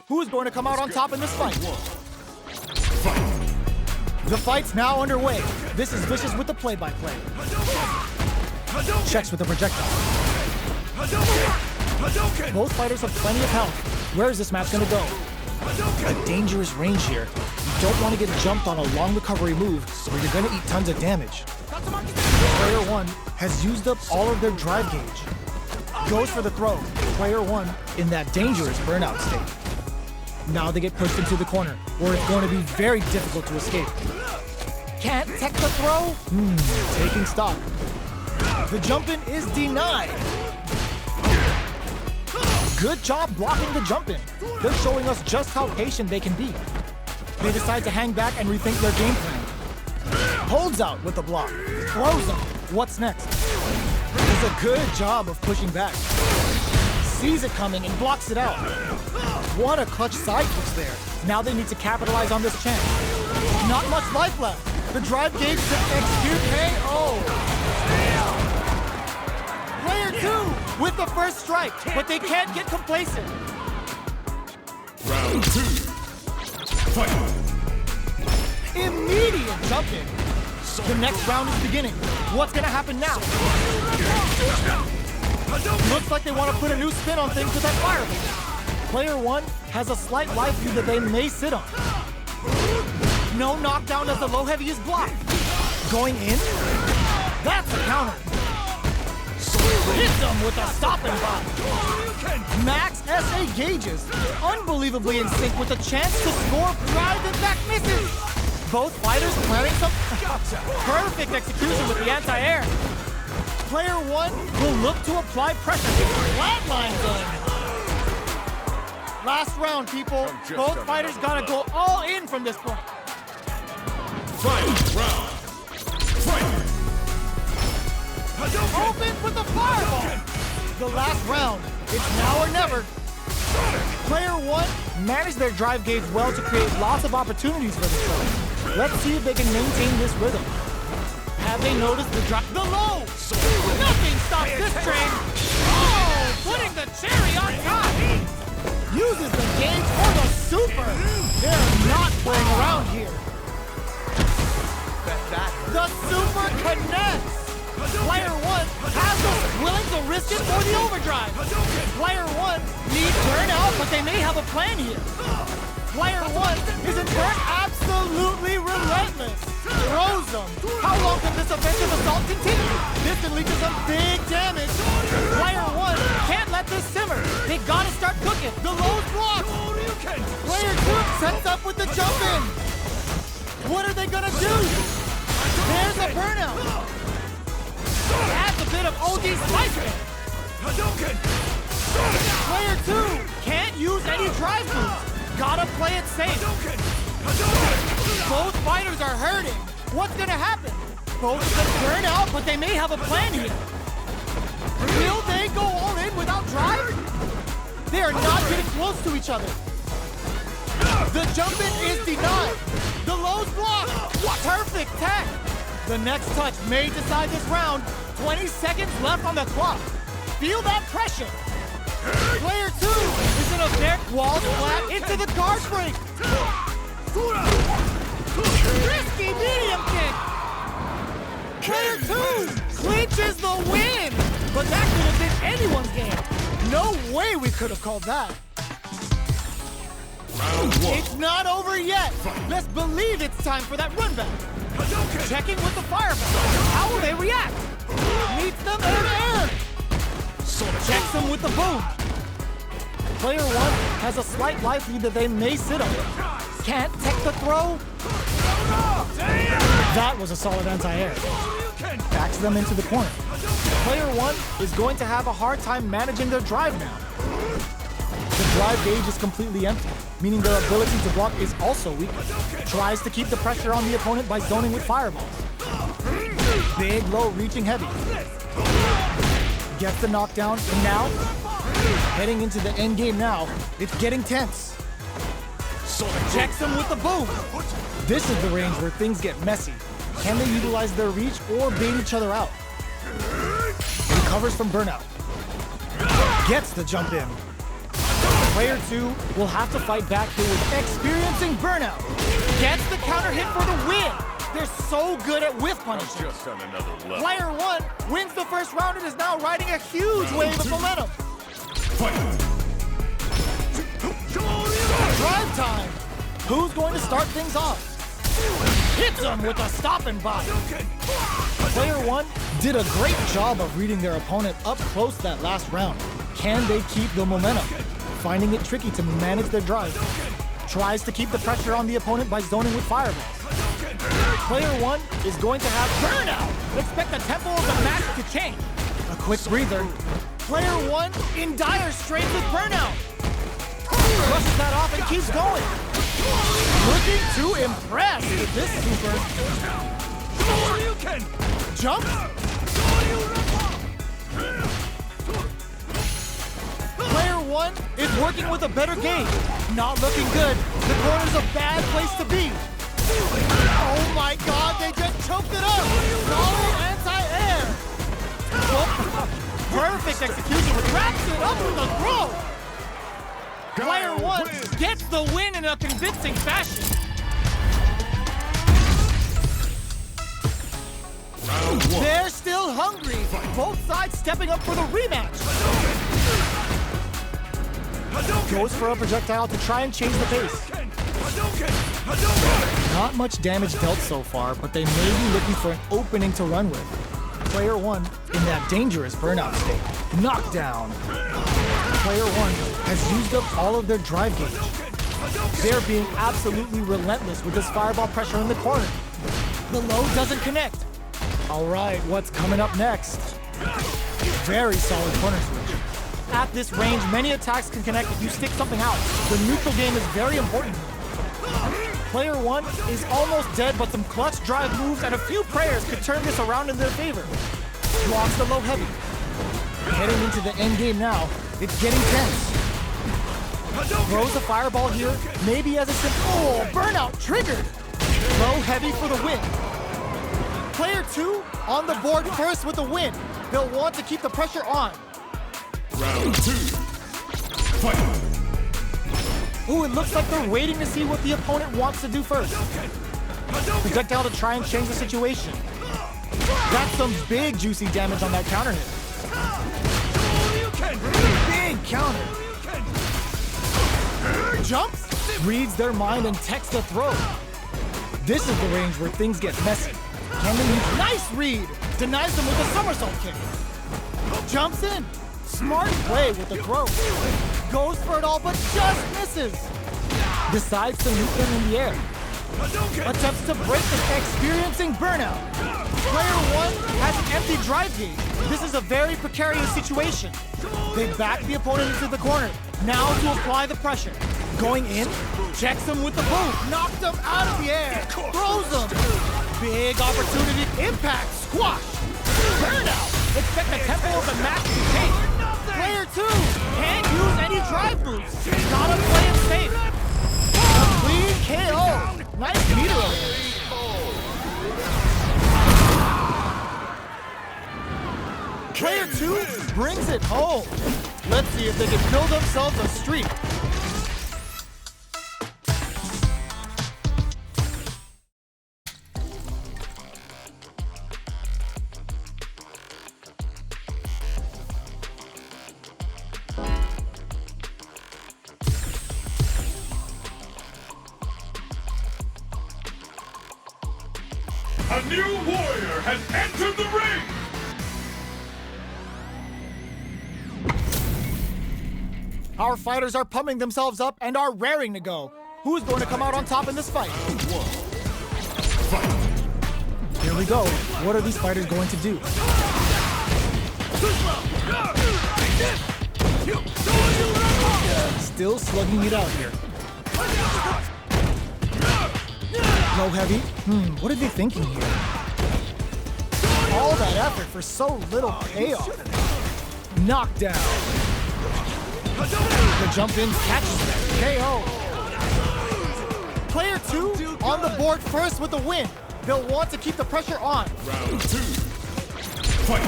Who's going to come out on top in this fight? The fight's now underway. This is Vicious with the play-by-play. Checks with the projectile. Both fighters have plenty of health. Where is this match going to go? A dangerous range here. You don't want to get jumped on a long recovery move where you're going to eat tons of damage. Player 1 has used up all of their drive gauge. Goes for the throw. Player 1 in that dangerous burnout state. Now they get pushed into the corner, where it's going to be very difficult to escape. Can't tech the throw? Taking stock. The jump-in is denied. Good job blocking the jump-in. They're showing us just how patient they can be. They decide to hang back and rethink their game plan. Holds out with the block. Throws them. What's next? Does a good job of pushing back. Sees it coming and blocks it out. What a clutch side push there. Now they need to capitalize on this chance. Not much life left. The drive gauge to execute KO. Player 2 with the first strike, but they can't get complacent. Round 2. Fight. Immediate jump in. The next round is beginning. What's gonna happen now? Looks like they want to put a new spin on things with that fireball. Player 1 has a slight life lead that they may sit on. No knockdown as the low heavy is blocked. Going in? That's a counter. Hits them with a stopping block. Max SA gauges, unbelievably in sync with a chance to score private back misses. Both fighters planning some perfect execution with the anti-air. Player 1 will look to apply pressure to flatline them. Last round, people. Both fighters gotta go all in from this point. Fight round. Fight. Opens with the fireball. The last round. It's now or never. Player 1 managed their drive gauge well to create lots of opportunities for themselves. Let's see if they can maintain this rhythm. Have they noticed the drop? The low! Nothing stops this train! Oh! Putting the cherry on top! Uses the gauge for the super! They're not playing around here. The super connects! Player 1 has us willing to risk it for the overdrive. Player 1 needs burnout, but they may have a plan here. Player 1 is in turn absolutely relentless. Throws them. How long can this offensive assault continue? This can lead to some big damage. Player 1 can't let this simmer. They gotta start cooking. The low's blocked. Player 2 sets up with the jump in. What are they gonna do? There's a burnout. Adds a bit of OD slicing. Player 2 can't use any drive moves. Gotta play it safe. Both fighters are hurting. What's gonna happen? Both of them burn out, but they may have a plan here. Will they go all in without drive? They are not getting close to each other. The jump-in is denied. The low's blocked. Perfect tech. The next touch may decide this round. 20 seconds left on the clock. Feel that pressure. Player 2 is in a bare wall flat into the guard break. Risky medium kick. Player 2 clinches the win. But that could have been anyone's game. No way we could have called that. Round 1. It's not over yet. Let's believe it's time for that run back. Checking with the fireball. How will they react? Meets them air to air. Checks them with the boom. Player 1 has a slight life lead that they may sit on. Can't tech the throw. That was a solid anti-air. Backs them into the corner. Player 1 is going to have a hard time managing their drive now. The drive gauge is completely empty, meaning their ability to block is also weak. Tries to keep the pressure on the opponent by zoning with fireballs. Big, low, reaching heavy. Gets the knockdown, and now, heading into the end game now, it's getting tense. Checks him with the boom. This is the range where things get messy. Can they utilize their reach or bait each other out? Recovers from burnout. Gets the jump in. Player 2 will have to fight back here with experiencing burnout. Gets the counter hit for the win. They're so good at whiff punishing. Just on another level. Player 1 wins the first round and is now riding a huge wave of momentum. Fight! Drive time. Who's going to start things off? Hits him with a stopping body. Player 1 did a great job of reading their opponent up close that last round. Can they keep the momentum? Finding it tricky to manage their drive. Tries to keep the pressure on the opponent by zoning with fireballs. Player 1 is going to have burnout. Expect the tempo of the match to change. A quick breather. Player 1 in dire straits with burnout. Brushes that off and keeps going. Looking to impress with this super. Jump. Player 1 is working with a better game. Not looking good. The corner's a bad place to be. Oh my god, they just choked it up! Solid anti-air! Perfect execution, wraps it up with a throw! Player 1 gets the win in a convincing fashion. Round 1. They're still hungry. Both sides stepping up for the rematch. Goes for a projectile to try and change the pace. Not much damage dealt so far, but they may be looking for an opening to run with. Player 1 in that dangerous burnout state. Knockdown. Player 1 has used up all of their drive gauge. They're being absolutely relentless with this fireball pressure in the corner. The low doesn't connect. All right, what's coming up next? Very solid corner switch. At this range, many attacks can connect if you stick something out. The neutral game is very important. Player 1 is almost dead, but some clutch drive moves and a few prayers could turn this around in their favor. Blocks the low heavy. Heading into the end game now, it's getting tense. Throws a fireball here, maybe as a simple burnout triggered. Low heavy for the win. Player 2 on the board first with the win. They'll want to keep the pressure on. Round 2. Fight! Ooh, it looks like they're waiting to see what the opponent wants to do first. Projectile to try and change the situation. That's some big juicy damage on that counter hit. Big counter. Jumps, reads their mind and techs the throw. This is the range where things get messy. Can they use nice read? Denies them with a somersault kick. Jumps in. Smart play with the throw. Goes for it all, but just misses. Decides to meet them in the air. Attempts to break this experiencing burnout. Player 1 has an empty drive gauge. This is a very precarious situation. They back the opponent into the corner. Now to apply the pressure. Going in, checks him with the boot. Knocks him out of the air. Throws him. Big opportunity. Impact. Squash. Burnout. Expect the tempo of the match to change. Player 2 can't use any drive moves. Gotta play it safe. A clean KO. Nice meter over there. Player 2 brings it home. Let's see if they can build themselves a streak. A new warrior has entered the ring! Our fighters are pumping themselves up and are raring to go. Who's going to come out on top in this fight? Fight! Here we go. What are these fighters going to do? Still slugging it out here. Low heavy? What are they thinking here? All that effort for so little payoff. Knockdown. The jump in catches that. KO. Player 2 on the board first with the win. They'll want to keep the pressure on. Round 2. Fight!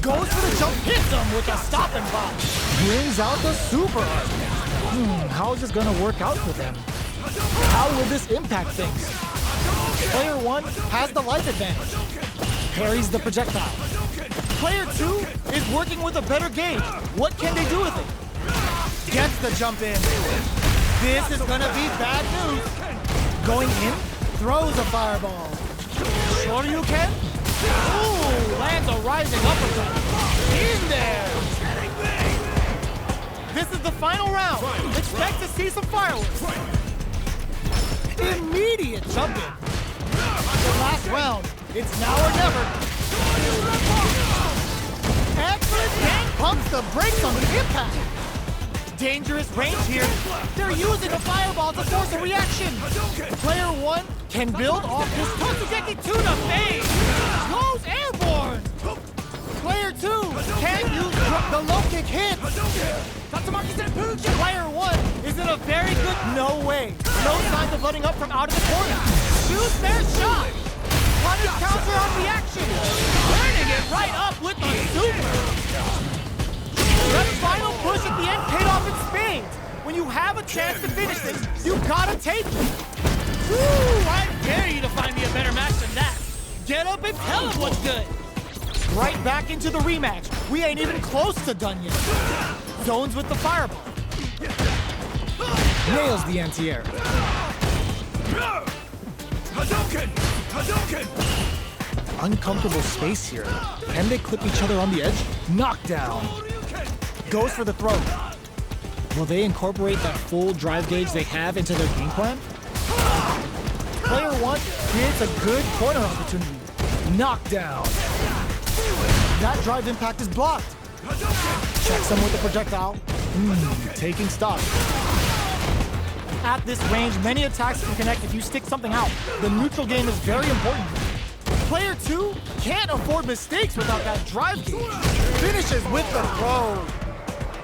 Goes for the jump, hits him with a stop and pop. Brings out the super art. How is this gonna work out for them? How will this impact things? Player 1 has the life advantage. Parries the projectile. Player 2 is working with a better gauge. What can they do with it? Gets the jump in. This is gonna be bad news. Going in, throws a fireball. Shoryuken? Ooh, lands a rising uppercut. In there! This is the final round. Expect to see some fireworks. Immediate jump in. The last round. It's now or never. Excellent gang pumps the brakes on the impact. Dangerous range here. They're using a fireball to force a reaction. Player 1 can build off this Totsugeki to the face. Goes airborne. Player 2 can't use the low kick hit. Player 1 is in a very good no way. No signs of letting up from out of the corner. Shoots their shot. Punish counter on reaction. Turning it right up with the super. That final push at the end paid off in spades. When you have a chance to finish this, you gotta take it. Woo! I dare you to find me a better match than that. Get up and tell him what's good. Right back into the rematch. We ain't even close to done yet. Zones with the fireball. Nails the anti-air. Hadouken! Hadouken! Uncomfortable space here. Can they clip each other on the edge? Knockdown. Goes for the throw. Will they incorporate that full drive gauge they have into their game plan? Player 1 creates a good corner opportunity. Knockdown. That drive impact is blocked. Checks him with the projectile. Taking stock. At this range, many attacks can connect if you stick something out. The neutral game is very important. Player 2 can't afford mistakes without that drive gauge. Finishes with the throw.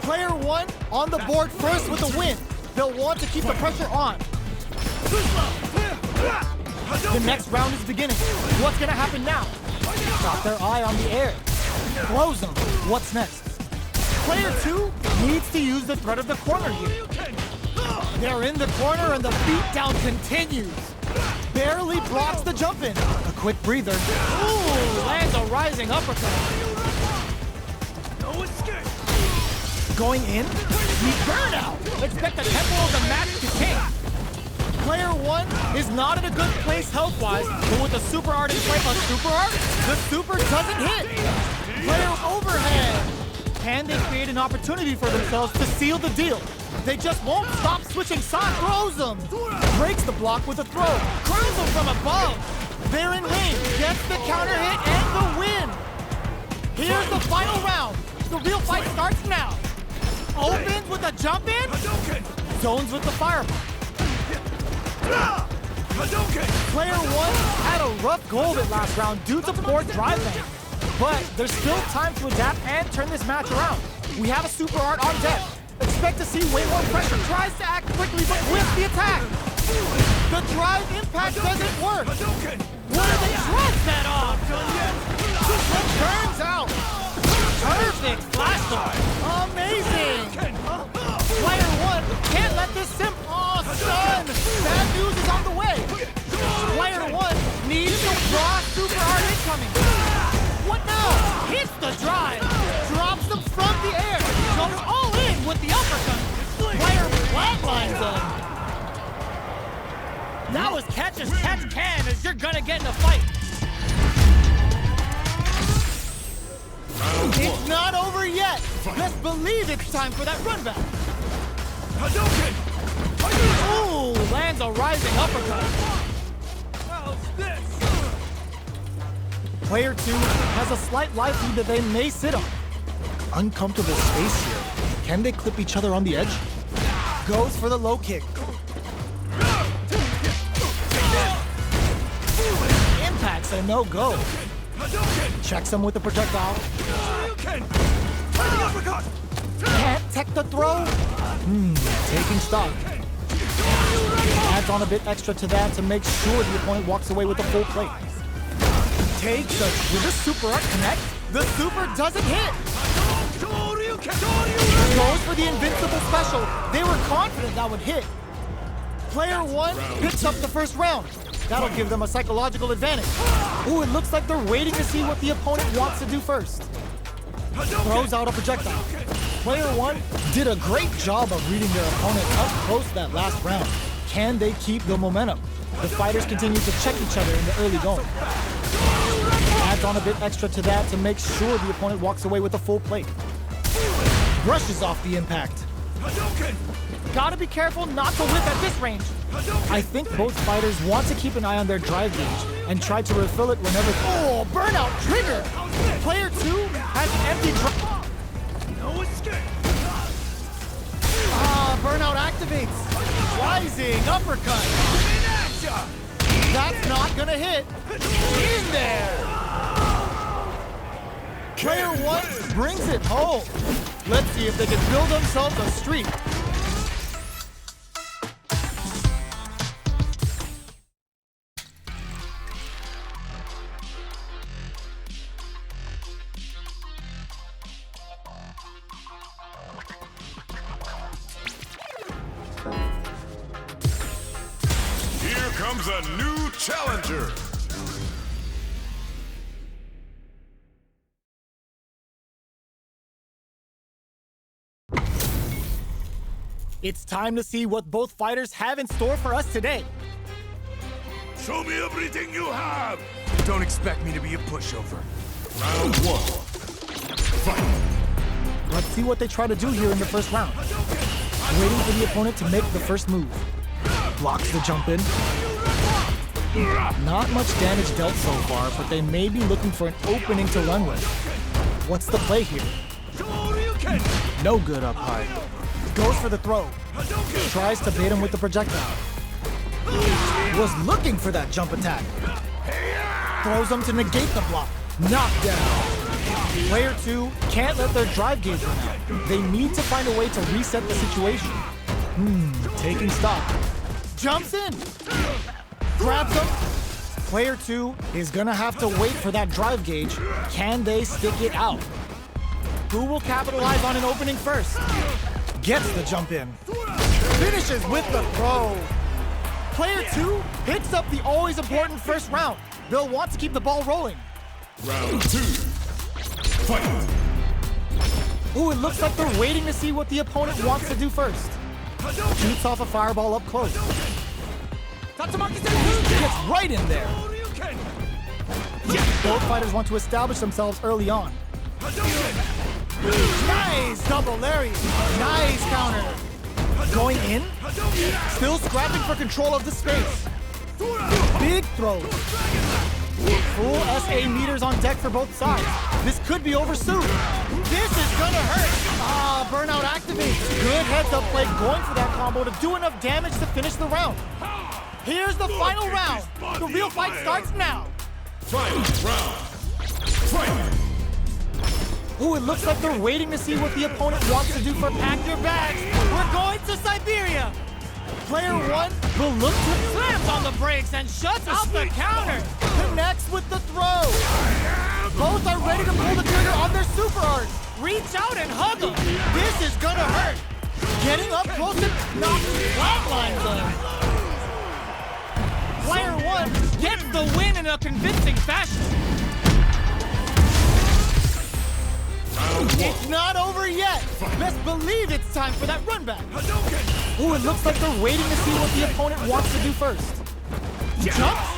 Player 1 on the board first with a win. They'll want to keep the pressure on. The next round is beginning. What's gonna happen now? Got their eye on the air. Throws them. What's next? Player 2 needs to use the threat of the corner here. They're in the corner and the beatdown continues. Barely blocks the jump in. A quick breather. Ooh, lands a rising uppercut. No escape! Going in, the burnout. Expect the tempo of the match to change. Player 1 is not in a good place health-wise, but with the super art in play on super art, the super doesn't hit. Player overhead. Can they create an opportunity for themselves to seal the deal? They just won't stop switching sides. Throws them. Breaks the block with a throw. Crowns them from above. They're in range. Gets the counter hit and the win. Here's the final round. The real fight starts now. Opens with a jump in. Zones with the fireball. Player 1 had a rough go of it last round due to poor drive bank. But there's still time to adapt and turn this match around. We have a super art on deck. Expect to see way more pressure. Tries to act quickly, but whiffs the attack. The drive impact doesn't work. What are the drugs that off? Turns out. Perfect flash throw. Amazing. Player 1 can't let this simp. Oh, son. Bad news is on the way. Player 1 needs to draw super art incoming. What now? Hits the drive. Drops them from the air. Goes all in with the uppercut. Player flatlines them. That was catch as catch can as you're gonna get in a fight. It's not over yet. Best believe it's time for that run back. Hadouken! Ooh, lands a rising uppercut. How's this? Player 2 has a slight life lead that they may sit on. Uncomfortable space here. Can they clip each other on the edge? Goes for the low kick. Impact's a no-go. Checks him with the projectile. Can't tech the throw? Taking stock. Adds on a bit extra to that to make sure the opponent walks away with a full plate. Takes a... Will this super art connect? The super doesn't hit. Goes for the invincible special. They were confident that would hit. Player 1 picks up the first round. That'll give them a psychological advantage. Ooh, it looks like they're waiting to see what the opponent wants to do first. Throws out a projectile. Player 1 did a great job of reading their opponent up close that last round. Can they keep the momentum? The fighters continue to check each other in the early going. Adds on a bit extra to that to make sure the opponent walks away with a full plate. Brushes off the impact. Gotta be careful not to whip at this range. I think both fighters want to keep an eye on their drive gauge and try to refill it whenever... Oh, burnout trigger! Player 2 has an empty drop. No escape. Burnout activates. Rising uppercut. That's not gonna hit. In there. Player 1 brings it home. Let's see if they can build themselves a streak. Here comes a new challenger. It's time to see what both fighters have in store for us today. Show me everything you have. Don't expect me to be a pushover. Round 1. Fight. Let's see what they try to do here in the first round. Waiting for the opponent to make the first move. Blocks the jump in. Not much damage dealt so far, but they may be looking for an opening to run with. What's the play here? No good up high. Goes for the throw. Tries to bait him with the projectile. Was looking for that jump attack. Throws him to negate the block. Knockdown. Player 2 can't let their drive gauge run out. They need to find a way to reset the situation. Taking stock. Jumps in. Grabs him. Player 2 is gonna have to wait for that drive gauge. Can they stick it out? Who will capitalize on an opening first? Gets the jump in. Finishes with the throw. Player 2 picks up the always important first round. They'll want to keep the ball rolling. Round 2. Fight. Ooh, it looks like they're waiting to see what the opponent wants to do first. Shoots off a fireball up close. Gets right in there. Both fighters want to establish themselves early on. Nice double lariat. Nice counter. Going in. Still scrapping for control of the space. Big throws. Full SA meters on deck for both sides. This could be over soon. This is gonna hurt. Burnout activates. Good heads-up play going for that combo to do enough damage to finish the round. Here's the final round. The real fight starts now. Final round. Fight. Ooh, it looks like they're waiting to see what the opponent wants to do for pack your bags. We're going to Siberia. Player 1 will look to slams on the brakes and shuts out the counter. Connects with the throw. Both are ready to pull the trigger on their super art. Reach out and hug them. This is gonna hurt. Getting up close and flatlines them. Player 1 gets the win in a convincing fashion. It's not over yet. Best believe it's time for that run back. Ooh, it looks like they're waiting to see what the opponent wants to do first. Jumps.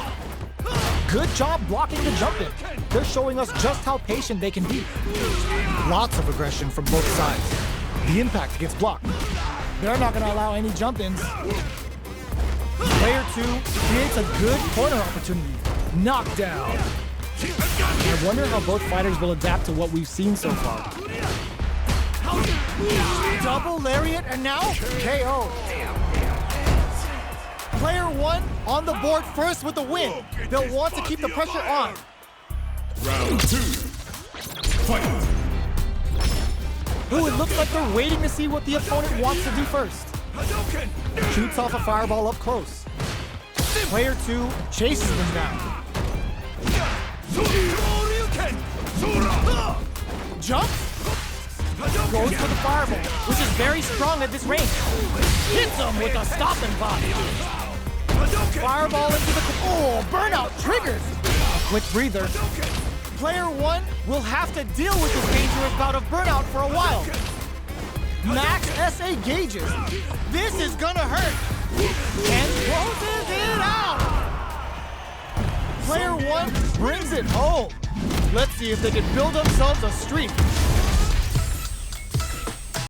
Good job blocking the jump in. They're showing us just how patient they can be. Lots of aggression from both sides. The impact gets blocked. They're not going to allow any jump ins. Player 2 creates a good corner opportunity. Knockdown. I wonder how both fighters will adapt to what we've seen so far. Double lariat and now KO. Player 1 on the board first with the win. They'll want to keep the pressure on. Round 2. Fight. Ooh, it looks like they're waiting to see what the opponent wants to do first. Shoots off a fireball up close. Player 2 chases them down. Jump. Goes for the fireball, which is very strong at this range. Hits him with a stopping body. Fireball into the... Oh, burnout triggers. Quick breather. Player 1 will have to deal with this dangerous bout of burnout for a while. Max SA gauges. This is gonna hurt. And closes it out. Player 1 brings it home. Let's see if they can build themselves a streak.